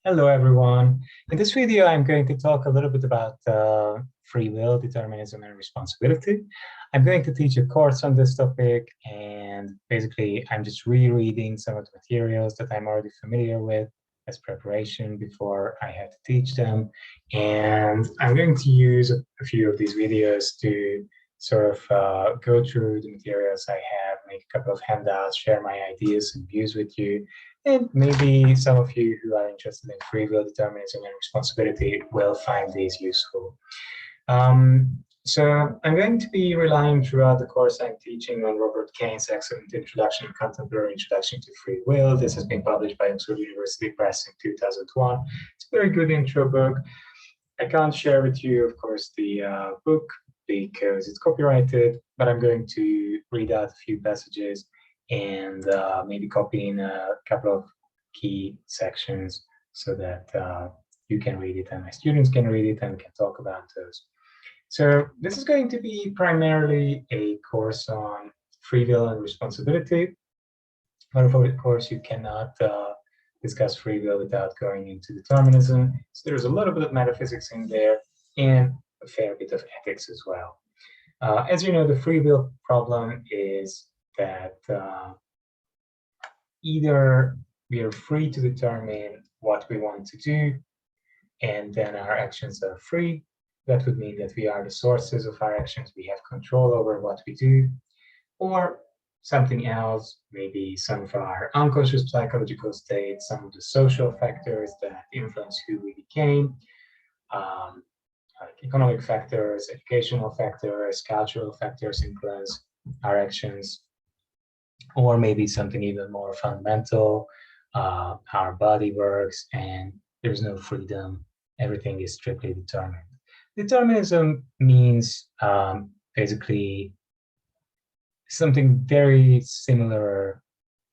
Hello, everyone. In this video, I'm going to talk a little bit about free will, determinism, and responsibility. I'm going to teach a course on this topic, and basically, I'm just rereading some of the materials that I'm already familiar with as preparation before I have to teach them. And I'm going to use a few of these videos to sort of go through the materials I have, make a couple of handouts, share my ideas and views with you. And maybe some of you who are interested in free will, determinism, and responsibility will find these useful. So I'm going to be relying throughout the course I'm teaching on Robert Kane's excellent introduction, Contemporary Introduction to Free Will. This has been published by Oxford University Press in 2001. It's a very good intro book. I can't share with you, of course, the book because it's copyrighted, but I'm going to read out a few passages and maybe copy in a couple of key sections so that you can read it and my students can read it and we can talk about those. So this is going to be primarily a course on free will and responsibility. But of course, you cannot discuss free will without going into determinism. So there's a little bit of metaphysics in there and a fair bit of ethics as well. As you know, the free will problem is that either we are free to determine what we want to do, and then our actions are free. That would mean that we are the sources of our actions. We have control over what we do, or something else, maybe some of our unconscious psychological states, some of the social factors that influence who we became, like economic factors, educational factors, cultural factors influence our actions, or maybe something even more fundamental, our body works and there's no freedom, everything is strictly determined. Determinism means basically something very similar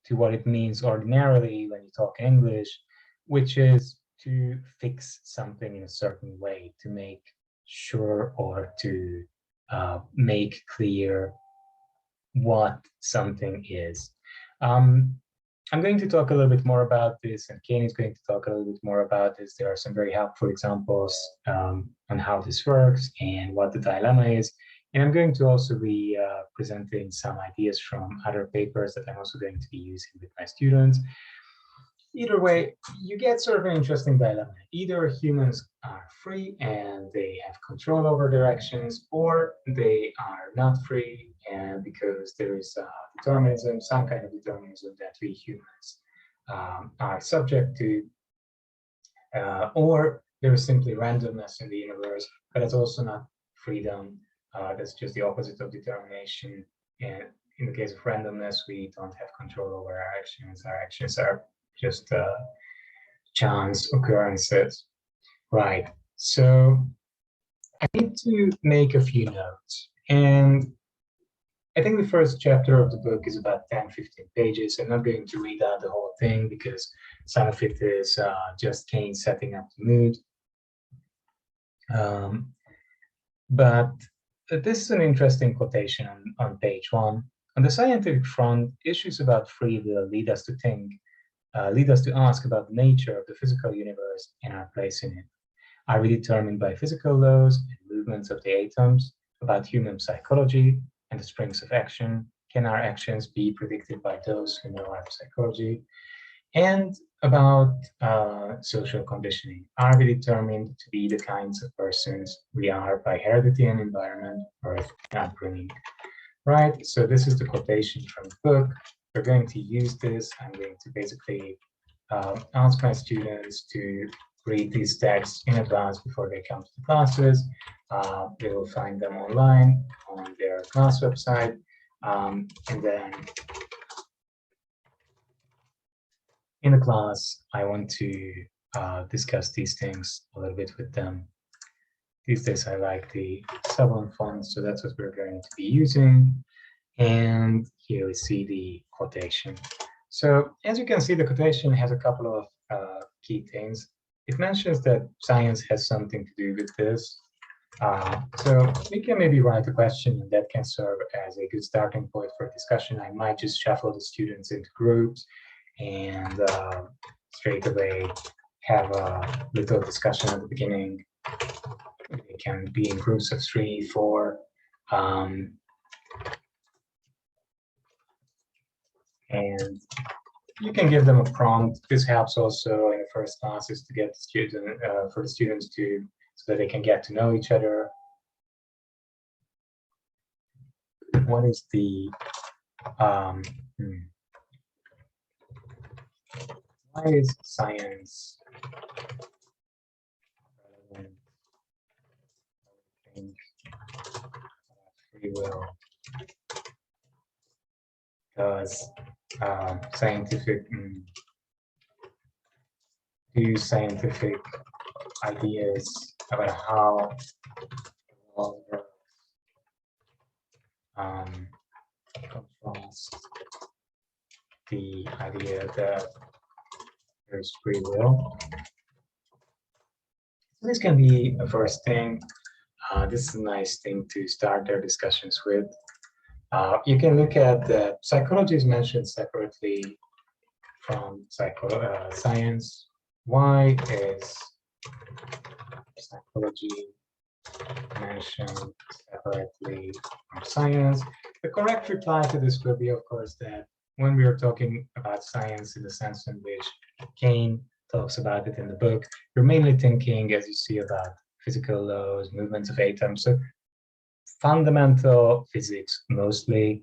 to what it means ordinarily when you talk English, which is to fix something in a certain way, to make sure or to make clear what something is. I'm going to talk a little bit more about this, and Kane is going to talk a little bit more about this. There are some very helpful examples on how this works and what the dilemma is. And I'm going to also be presenting some ideas from other papers that I'm also going to be using with my students. Either way, you get sort of an interesting dilemma. Either humans are free and they have control over their actions, or they are not free and because there is determinism, some kind of determinism that we humans are subject to, or there is simply randomness in the universe, but it's also not freedom. That's just the opposite of determination. And in the case of randomness, we don't have control over our actions. Our actions are just chance occurrences. Right. So I need to make a few notes. And I think the first chapter of the book is about 10-15 pages. I'm not going to read out the whole thing because some of it is just Kane setting up the mood. But this is an interesting quotation on page 1. On the scientific front, issues about free will lead us to ask about the nature of the physical universe and our place in it. Are we determined by physical laws and movements of the atoms, about human psychology and the springs of action? Can our actions be predicted by those who know our psychology? And about social conditioning. Are we determined to be the kinds of persons we are by heredity and environment, birth and upbringing? Right, so this is the quotation from the book. We're going to use this. I'm going to basically ask my students to read these texts in advance before they come to the classes. They will find them online on their class website. And then in the class, I want to discuss these things a little bit with them. These days, I like the Sublime font, so that's what we're going to be using. And here we see the quotation. So as you can see, the quotation has a couple of key things. It mentions that science has something to do with this. So we can maybe write a question and that can serve as a good starting point for discussion. I might just shuffle the students into groups and straight away have a little discussion at the beginning. They can be in groups of 3, 4. And you can give them a prompt. This helps also in the first classes to get the student for the students to so that they can get to know each other. What is the why is science relevant? I think free will, because scientific scientific ideas about how the world works contrast the idea that there's free will. So this can be a first thing. This is a nice thing to start their discussions with. You can look at the psychology is mentioned separately from science. Why is psychology mentioned separately from science? The correct reply to this will be, of course, that when we are talking about science in the sense in which Kane talks about it in the book, you're mainly thinking, as you see, about physical laws, movements of atoms, so fundamental physics mostly,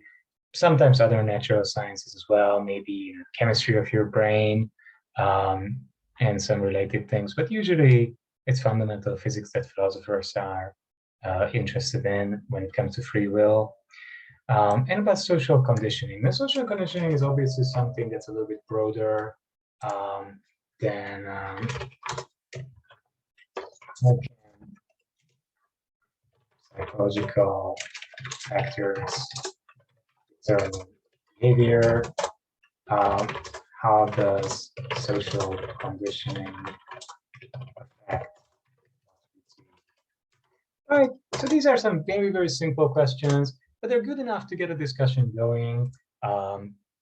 sometimes other natural sciences as well, maybe chemistry of your brain, and some related things, but usually it's fundamental physics that philosophers are interested in when it comes to free will. And about social conditioning. The social conditioning is obviously something that's a little bit broader than psychological factors determine behavior. How does social conditioning affect? All right, so these are some very, very simple questions, but they're good enough to get a discussion going.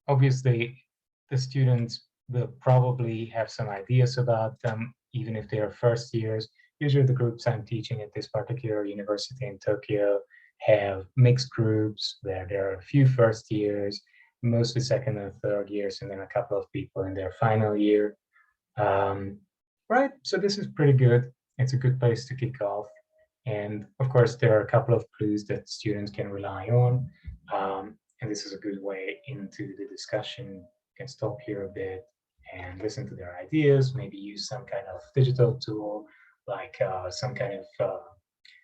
Obviously, the students will probably have some ideas about them, even if they are first years. Usually the groups I'm teaching at this particular university in Tokyo have mixed groups where there are a few first years, mostly second and third years, and then a couple of people in their final year. Right, so this is pretty good. It's a good place to kick off. And of course, there are a couple of clues that students can rely on. And this is a good way into the discussion. You can stop here a bit and listen to their ideas, maybe use some kind of digital tool, like some kind of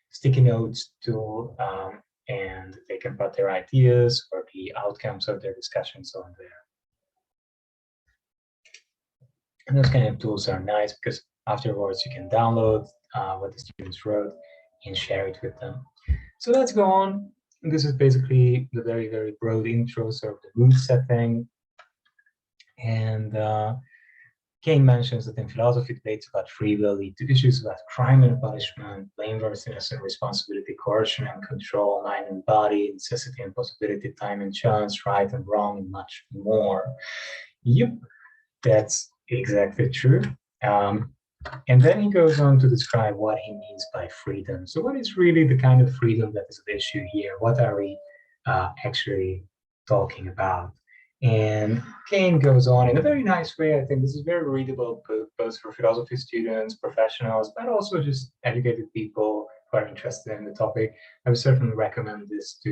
sticky notes tool, and they can put their ideas or the outcomes of their discussions on there. And those kind of tools are nice because afterwards you can download what the students wrote and share it with them. So let's go on. This is basically the very, very broad intro, sort of the mood setting. And Kane mentions that in philosophy, debates about free will lead to issues about crime and punishment, blameworthiness and responsibility, coercion and control, mind and body, necessity and possibility, time and chance, right and wrong, and much more. Yep, that's exactly true. And then he goes on to describe what he means by freedom. So what is really the kind of freedom that is at issue here? What are we actually talking about? And Kane goes on in a very nice way. I think this is very readable, both for philosophy students, professionals, but also just educated people who are interested in the topic. I would certainly recommend this to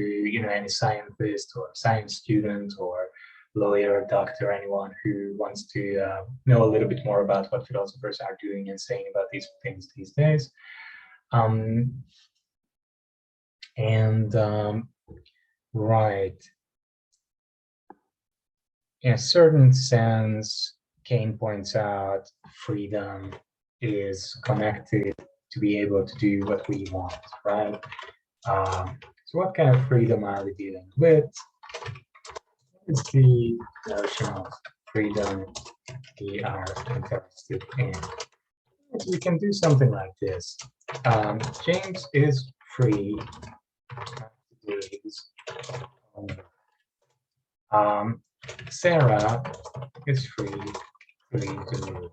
any scientist or science student or lawyer, doctor, anyone who wants to know a little bit more about what philosophers are doing and saying about these things these days. Right. In a certain sense, Kane points out freedom is connected to be able to do what we want, right? So what kind of freedom are we dealing with? Is the notion of freedom we are interested in. We can do something like this. James is free. Sarah is free to move.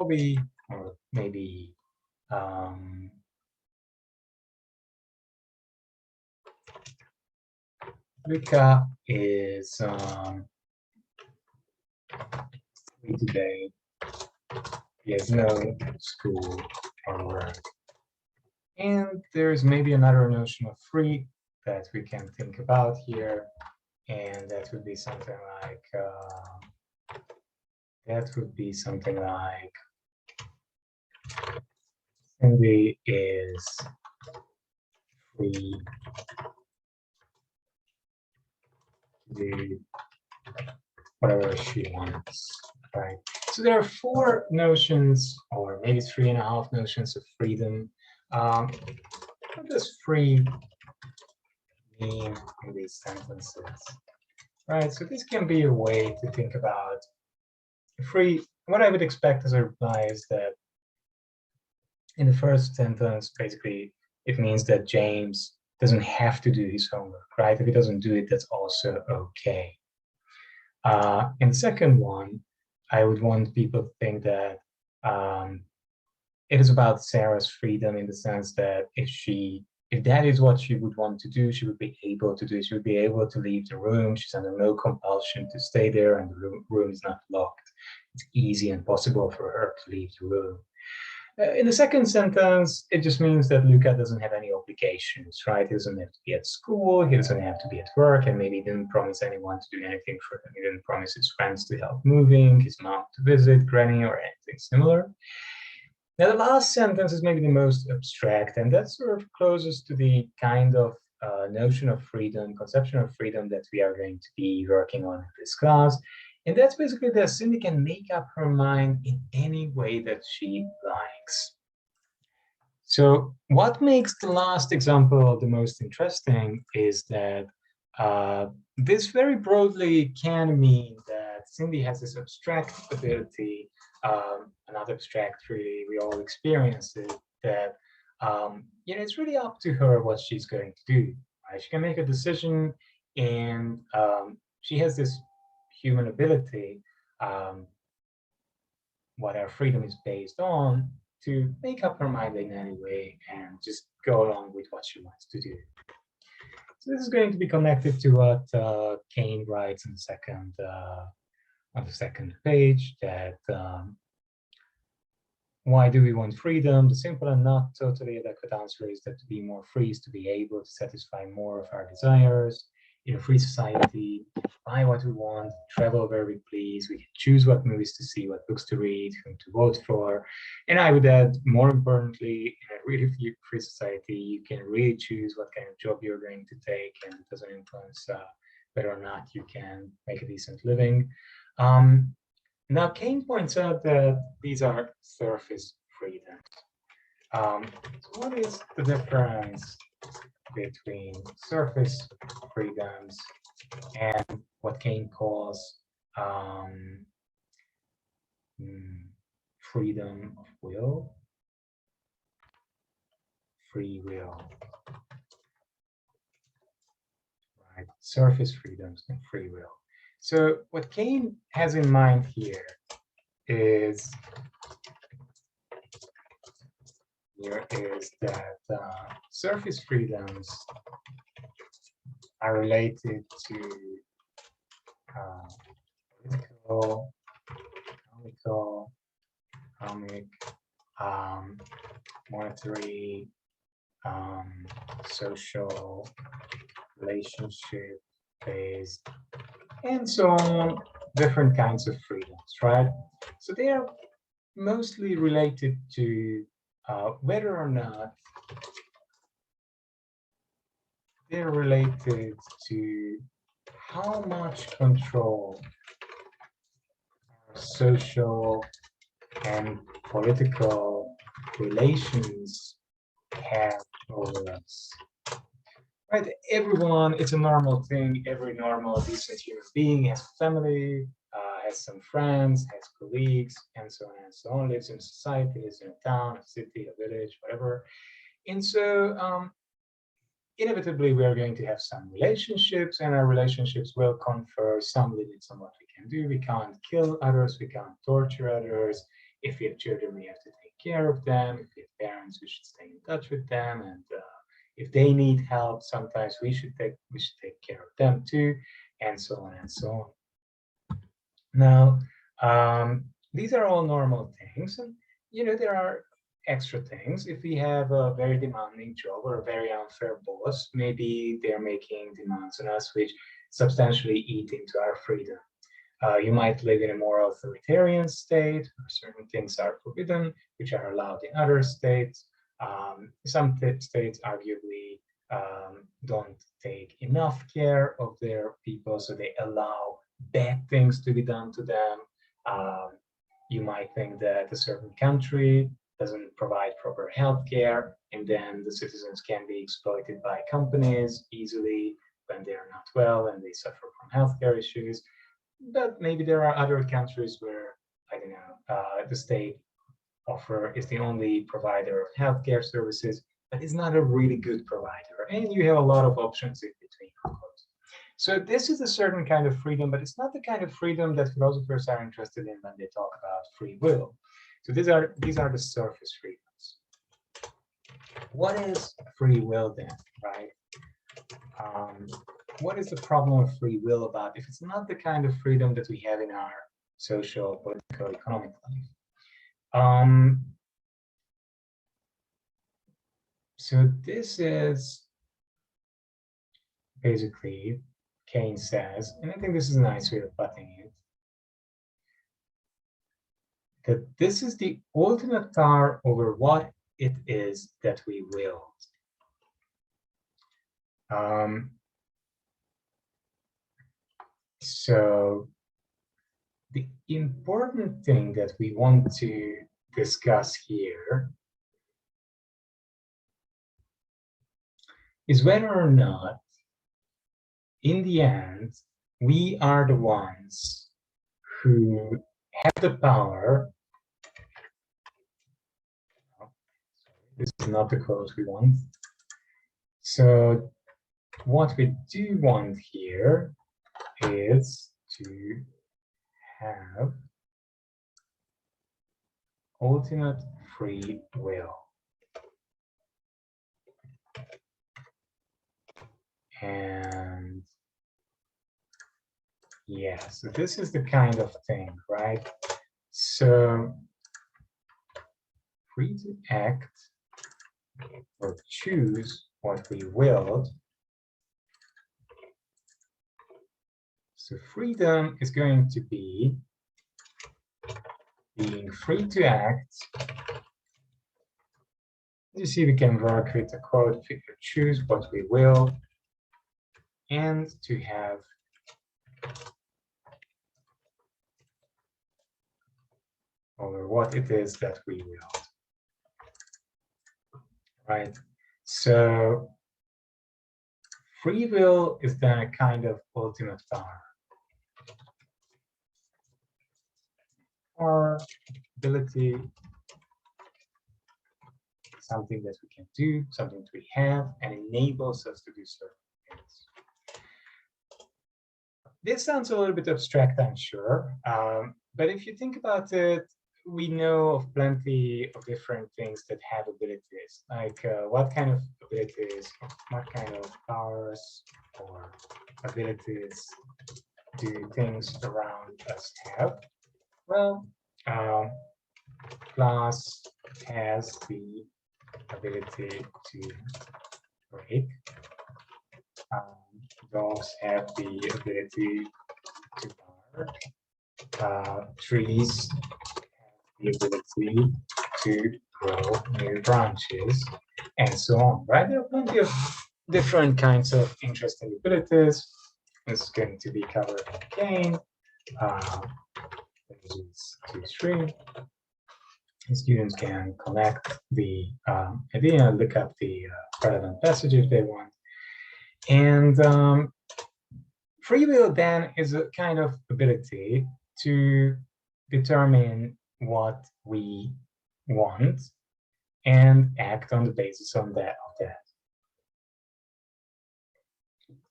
hobby, or maybe Luca is free today. He has no school or work. And there's maybe another notion of free that we can think about here, and that would be something like Cindy is free to do whatever she wants, right? So there are 4 notions, or maybe 3.5 notions of freedom. What does free mean in these sentences, right? So this can be a way to think about free. What I would expect as a reply is that in the first sentence, basically, it means that James doesn't have to do his homework, right? If he doesn't do it, that's also okay. In the second one, I would want people to think that it is about Sarah's freedom, in the sense that if that is what she would want to do, she would be able to do it. She would be able to leave the room. She's under no compulsion to stay there, and the room is not locked. It's easy and possible for her to leave the room. In the second sentence, it just means that Luca doesn't have any obligations, right? He doesn't have to be at school, he doesn't have to be at work, and maybe he didn't promise anyone to do anything for him. He didn't promise his friends to help moving, his mom to visit Granny, or anything similar. Now, the last sentence is maybe the most abstract, and that's sort of closest to the kind of notion of freedom, conception of freedom that we are going to be working on in this class. And that's basically that Cindy can make up her mind in any way that she likes. So what makes the last example the most interesting is that this very broadly can mean that Cindy has this abstract ability, not abstract really, we all experience it, that it's really up to her what she's going to do. Right? She can make a decision, and she has this human ability, what our freedom is based on, to make up her mind in any way and just go along with what she wants to do. So this is going to be connected to what Kane writes on the second page, that why do we want freedom? The simple and not totally adequate answer is that to be more free is to be able to satisfy more of our desires. In a free society, buy what we want, travel where we please, we can choose what movies to see, what books to read, whom to vote for. And I would add, more importantly, in a really free society, you can really choose what kind of job you're going to take, and it doesn't influence whether or not you can make a decent living. Now, Kane points out that these are surface freedoms. So what is the difference between surface freedoms and what Kane calls freedom of will, free will? Right, surface freedoms and free will. So what Kane has in mind here is that surface freedoms are related to political, economic, monetary, social, relationship-based, and so on, different kinds of freedoms, right? So they are mostly related to whether or not they're related to how much control our social and political relations have over us. Right? Everyone, it's a normal thing. Every normal, decent human being has a family, has some friends, has colleagues, and so on and so on, lives in a society, lives in a town, a city, a village, whatever. And so inevitably, we are going to have some relationships, and our relationships will confer some limits on what we can do. We can't kill others, we can't torture others, If we have children, we have to take care of them. If we have parents, we should stay in touch with them. And if they need help, sometimes we should take care of them too, and so on and so on. Now, these are all normal things, and there are extra things. If we have a very demanding job or a very unfair boss, maybe they're making demands on us which substantially eat into our freedom. You might live in a more authoritarian state where certain things are forbidden, which are allowed in other states. Some states arguably don't take enough care of their people, so they allow bad things to be done to them. You might think that a certain country doesn't provide proper health care, and then the citizens can be exploited by companies easily when they are not well and they suffer from healthcare issues. But maybe there are other countries where, I don't know, the state is the only provider of healthcare services, but it's not a really good provider, and you have a lot of options in between, of course. So this is a certain kind of freedom, but it's not the kind of freedom that philosophers are interested in when they talk about free will. So these are the surface freedoms. What is free will then, right? What is the problem of free will about if it's not the kind of freedom that we have in our social, political, economic life? So this is basically, Kane says, and I think this is a nice way of putting it, that this is the ultimate power over what it is that we will. So the important thing that we want to discuss here is whether or not, in the end, we are the ones who have the power. This is not the quote we want. So what we do want here is to have ultimate free will. And yeah, so this is the kind of thing, right? So free to act or choose what we willed. So freedom is going to be being free to act. You see, we can work with the quote, to choose what we will, and to have over what it is that we will. Right? So free will is then a kind of ultimate power. Our ability, something that we can do, something that we have, and enables us to do certain things. This sounds a little bit abstract, I'm sure, but if you think about it, we know of plenty of different things that have abilities, like what kind of abilities, what kind of powers or abilities do things around us have? Well, glass has the ability to break. Dogs have the ability to bark. Trees have the ability to grow new branches, and so on, right? There are plenty of different kinds of interesting abilities. This is going to be covered in Kane. Students can collect the idea, look up the relevant passage if they want. And free will then is a kind of ability to determine what we want and act on the basis of that.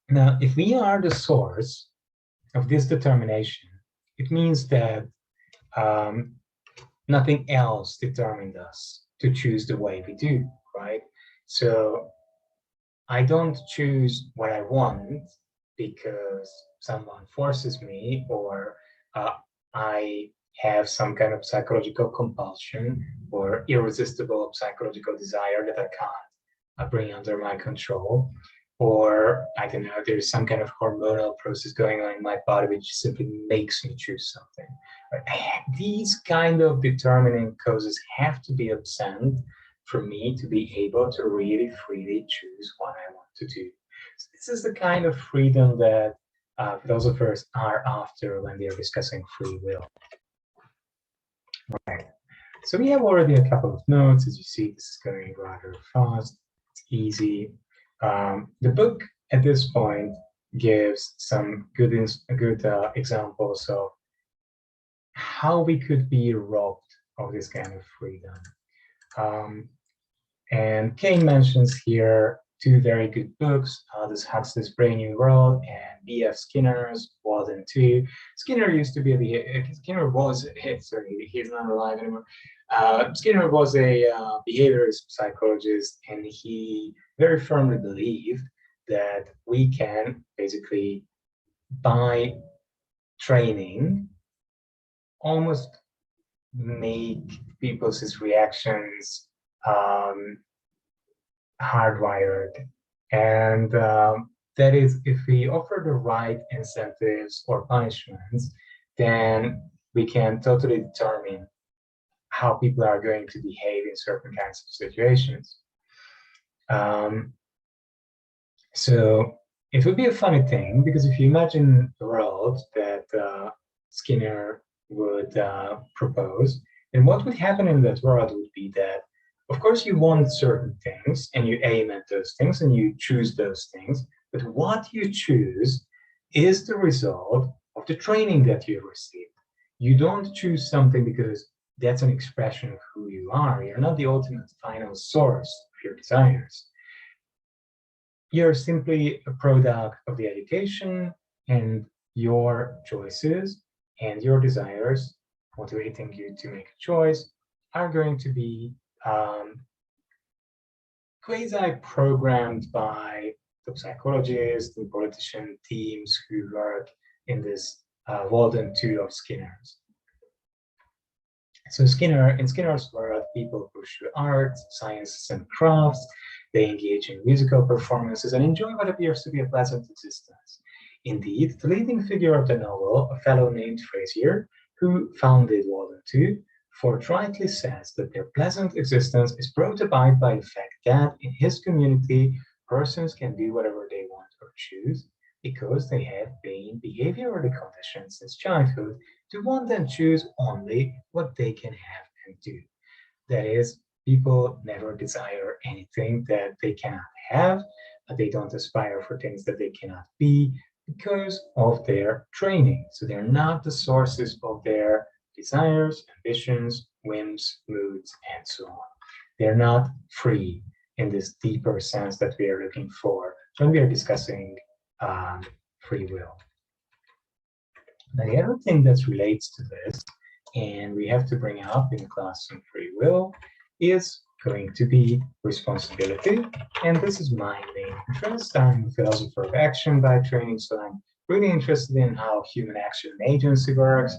Now, if we are the source of this determination, it means that nothing else determined us to choose the way we do, right? So I don't choose what I want because someone forces me, or I have some kind of psychological compulsion or irresistible psychological desire that I can't bring under my control. Or I don't know, there's some kind of hormonal process going on in my body which simply makes me choose something. But these kind of determining causes have to be absent for me to be able to really freely choose what I want to do. So this is the kind of freedom that philosophers are after when they are discussing free will. Right. So we have already a couple of notes. As you see, this is going rather fast. It's easy. The book at this point gives some good examples of how we could be robbed of this kind of freedom. And Kane mentions here two very good books, Aldous Huxley's Brave New World and B.F. Skinner's Walden 2. Skinner used to be Skinner was, sorry, he's not alive anymore. Skinner was a behaviorist psychologist, and he very firmly believed that we can basically, by training, almost make people's reactions hardwired. And that is, if we offer the right incentives or punishments, then we can totally determine how people are going to behave in certain kinds of situations. So it would be a funny thing, because if you imagine a world that Skinner would propose, then what would happen in that world would be that, of course, you want certain things and you aim at those things and you choose those things, but what you choose is the result of the training that you received. You don't choose something because that's an expression of who you are. You're not the ultimate final source of your desires. You're simply a product of the education, and your choices and your desires motivating you to make a choice are going to be quasi-programmed by the psychologists and politician teams who work in this Walden 2 of Skinner's. So in Skinner's world, people pursue art, sciences, and crafts. They engage in musical performances and enjoy what appears to be a pleasant existence. Indeed, the leading figure of the novel, a fellow named Frazier, who founded Walden 2, forthrightly says that their pleasant existence is brought about by the fact that in his community, persons can do whatever they want or choose because they have been behaviorally conditioned since childhood to want and choose only what they can have and do. That is, people never desire anything that they cannot have. They don't aspire for things that they cannot be because of their training. So they're not the sources of their desires, ambitions, whims, moods, and so on. They're not free in this deeper sense that we are looking for when we are discussing free will. Now, the other thing that relates to this, and we have to bring up in class on free will, is going to be responsibility. And this is my main interest. I'm a philosopher of action by training, so I'm really interested in how human action and agency works,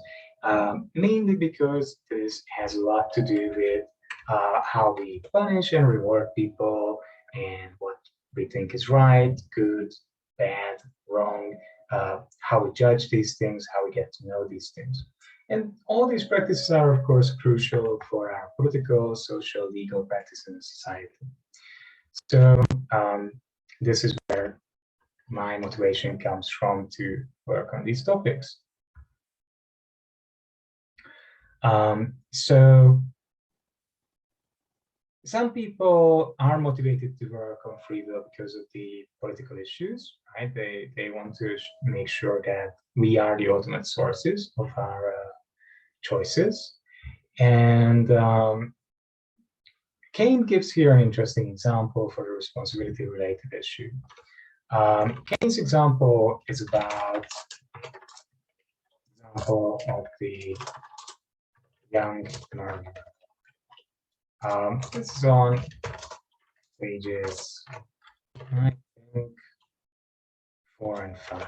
mainly because this has a lot to do with how we punish and reward people and what we think is right, good, bad, wrong, how we judge these things, how we get to know these things. And all these practices are, of course, crucial for our political, social, legal practice in society. So this is where my motivation comes from to work on these topics. So some people are motivated to work on free will because of the political issues, right? They want to make sure that we are the ultimate sources of our choices. And Kane gives here an interesting example for the responsibility-related issue. Kane's example is about of the young murderer. This is on pages, I think, 4 and 5.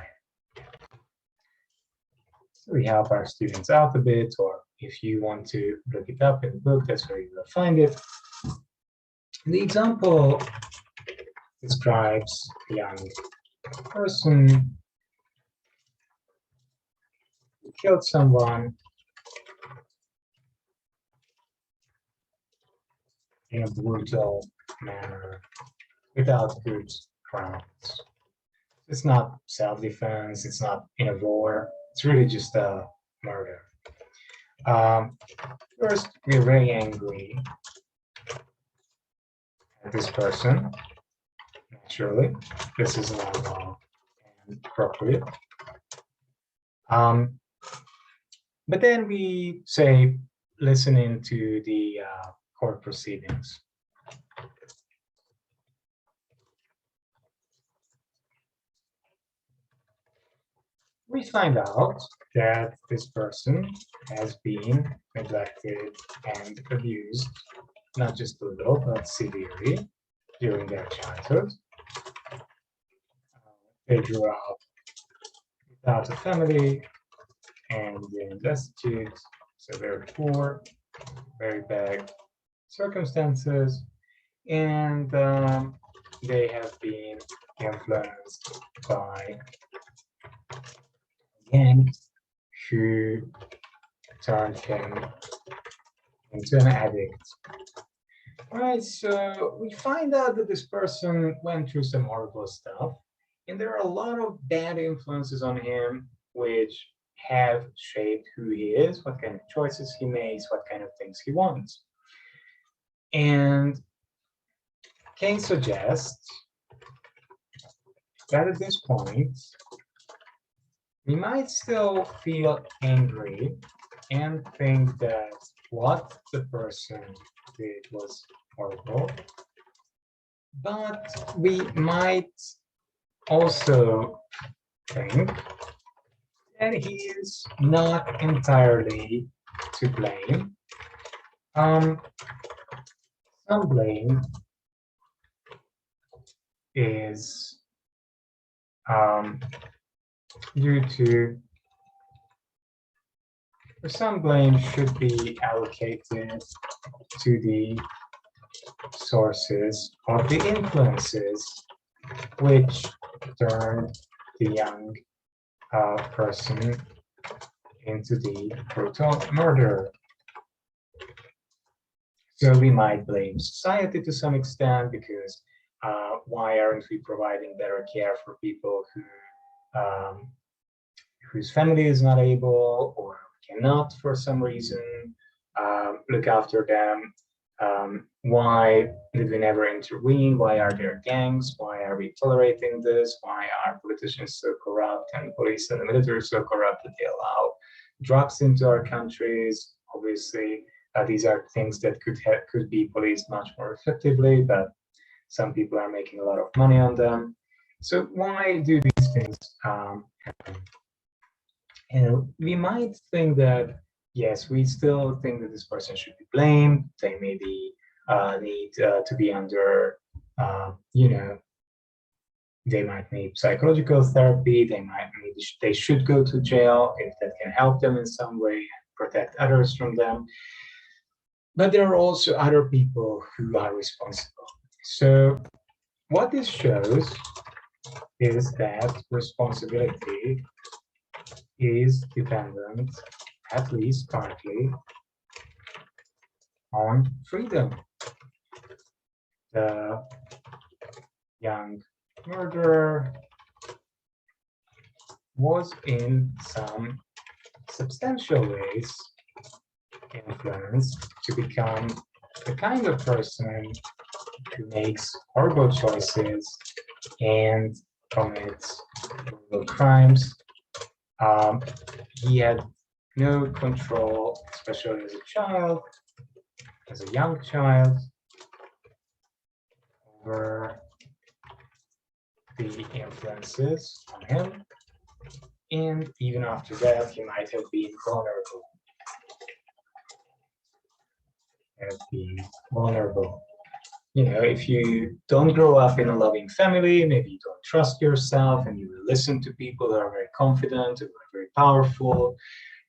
So we help our students out a bit, or if you want to look it up in the book, that's where you will find it. The example describes a young person who killed someone in a brutal manner without good grounds. It's not self-defense, it's not in a war, it's really just a murder. First, we're very angry at this person. Naturally, this is normal and appropriate. But then we say, listening to the court proceedings. We find out that this person has been neglected and abused, not just a little, but severely during their childhood. They grew up without a family and in destitute, so very poor, very bad circumstances, and they have been influenced by a gang who turned him into an addict. All right, so we find out that this person went through some horrible stuff, and there are a lot of bad influences on him which have shaped who he is, what kind of choices he makes, what kind of things he wants. And Kane suggests that at this point, we might still feel angry and think that what the person did was horrible, but we might also think that he is not entirely to blame. Some blame is due to, or some blame should be allocated to the sources of the influences which turned the young person into the brutal murderer. So we might blame society to some extent, because why aren't we providing better care for people who whose family is not able or cannot for some reason look after them? Why did we never intervene? Why are there gangs? Why are we tolerating this? Why are politicians so corrupt and police and the military so corrupt that they allow drugs into our countries? Obviously, these are things that could be policed much more effectively, but some people are making a lot of money on them. So why do these things happen? And we might think that, yes, we still think that this person should be blamed. They maybe need to be under, they might need psychological therapy. They should go to jail if that can help them in some way and protect others from them. But there are also other people who are responsible. So what this shows is that responsibility is dependent, at least partly, on freedom. The young murderer was in some substantial ways influenced to become the kind of person who makes horrible choices and commits horrible crimes. He had no control, especially as a child, as a young child, over the influences on him. And even after that, he might have been vulnerable. kind of being vulnerable. You know, if you don't grow up in a loving family, maybe you don't trust yourself and you listen to people who are very confident, who are very powerful,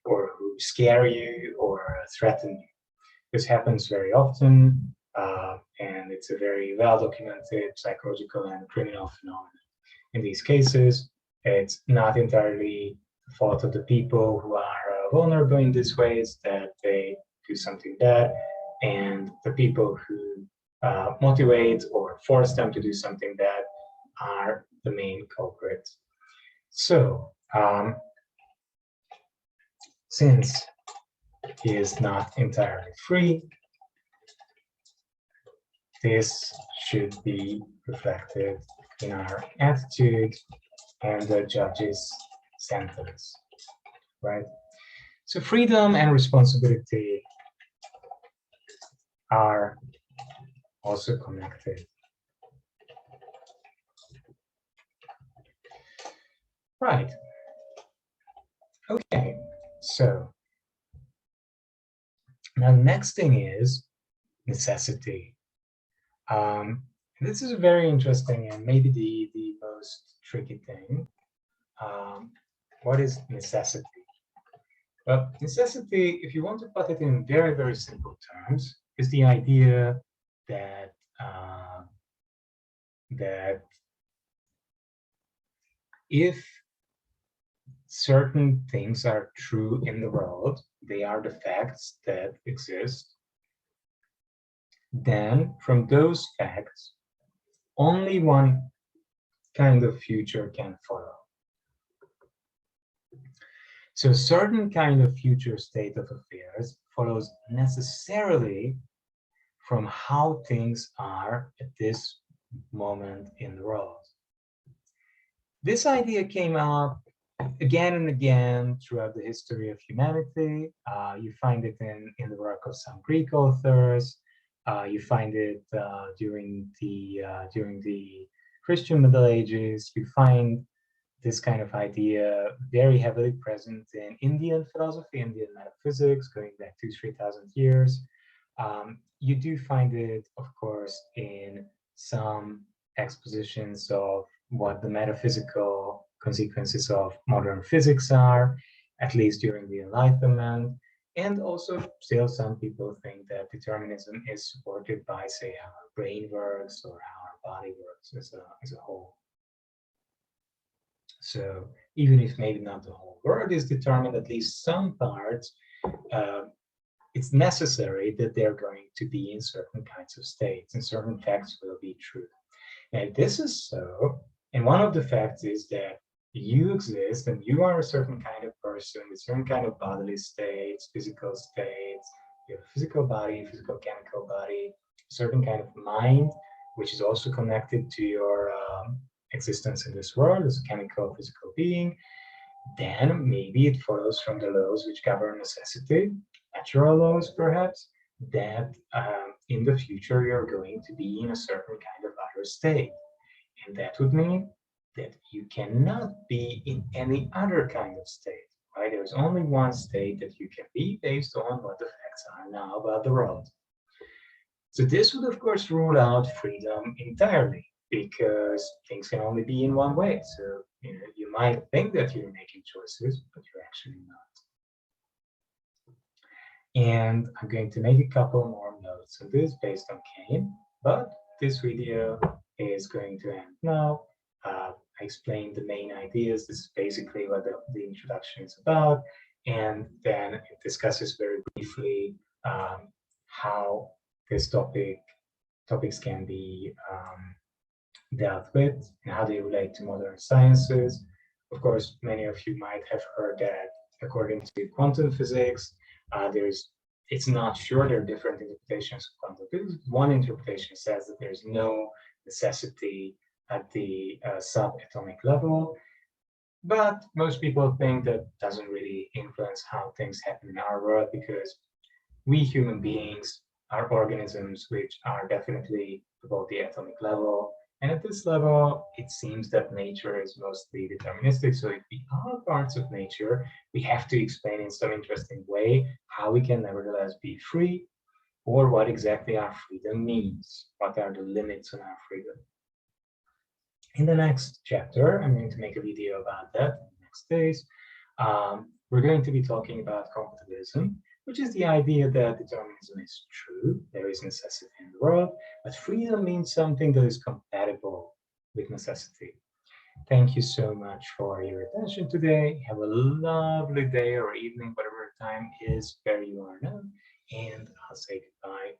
or who scare you or threaten you. This happens very often, and it's a very well-documented psychological and criminal phenomenon. In these cases, it's not entirely the fault of the people who are vulnerable in these ways that they do something bad, and the people who motivate or force them to do something bad are the main culprits. So, since he is not entirely free, this should be reflected in our attitude and the judge's sentence, right? So freedom and responsibility are also connected. Right. Okay, so now the next thing is necessity. This is very interesting and maybe the most tricky thing. What is necessity? Well, necessity, if you want to put it in very, very simple terms, is the idea that that if certain things are true in the world, they are the facts that exist, then from those facts, only one kind of future can follow. So a certain kind of future state of affairs follows necessarily from how things are at this moment in the world. This idea came up again and again throughout the history of humanity. You find it in the work of some Greek authors. You find it during the Christian Middle Ages. You find this kind of idea very heavily present in Indian philosophy, Indian metaphysics, going back to 3,000 years. You do find it, of course, in some expositions of what the metaphysical consequences of modern physics are, at least during the Enlightenment. And also, still, some people think that determinism is supported by, say, how our brain works or how our body works as a whole. So even if maybe not the whole world is determined, at least some parts, it's necessary that they're going to be in certain kinds of states and certain facts will be true. And this is so, and one of the facts is that you exist and you are a certain kind of person with certain kind of bodily states, physical states, you have a physical body, physical chemical body, a certain kind of mind, which is also connected to your existence in this world as a chemical physical being. Then maybe it follows from the laws which govern necessity, natural laws perhaps, that in the future you're going to be in a certain kind of other state. And that would mean that you cannot be in any other kind of state, right? There's only one state that you can be based on what the facts are now about the world. So this would, of course, rule out freedom entirely, because things can only be in one way. So you might think that you're making choices, but you're actually not. And I'm going to make a couple more notes on this based on Kane, but this video is going to end now. I explained the main ideas. This is basically what the introduction is about. And then it discusses very briefly how this topics can be dealt with and how they relate to modern sciences. Of course, many of you might have heard that according to quantum physics, it's not sure, there are different interpretations of quantum physics. One interpretation says that there's no necessity at the subatomic level, but most people think that doesn't really influence how things happen in our world, because we human beings are organisms which are definitely above the atomic level. And at this level, it seems that nature is mostly deterministic. So if we are parts of nature, we have to explain in some interesting way how we can nevertheless be free. or what exactly our freedom means. What are the limits on our freedom? In the next chapter, I'm going to make a video about that in the next days. We're going to be talking about compatibilism, which is the idea that determinism is true, there is necessity in the world, but freedom means something that is compatible with necessity. Thank you so much for your attention today. Have a lovely day or evening, whatever time is where you are now, and I'll say goodbye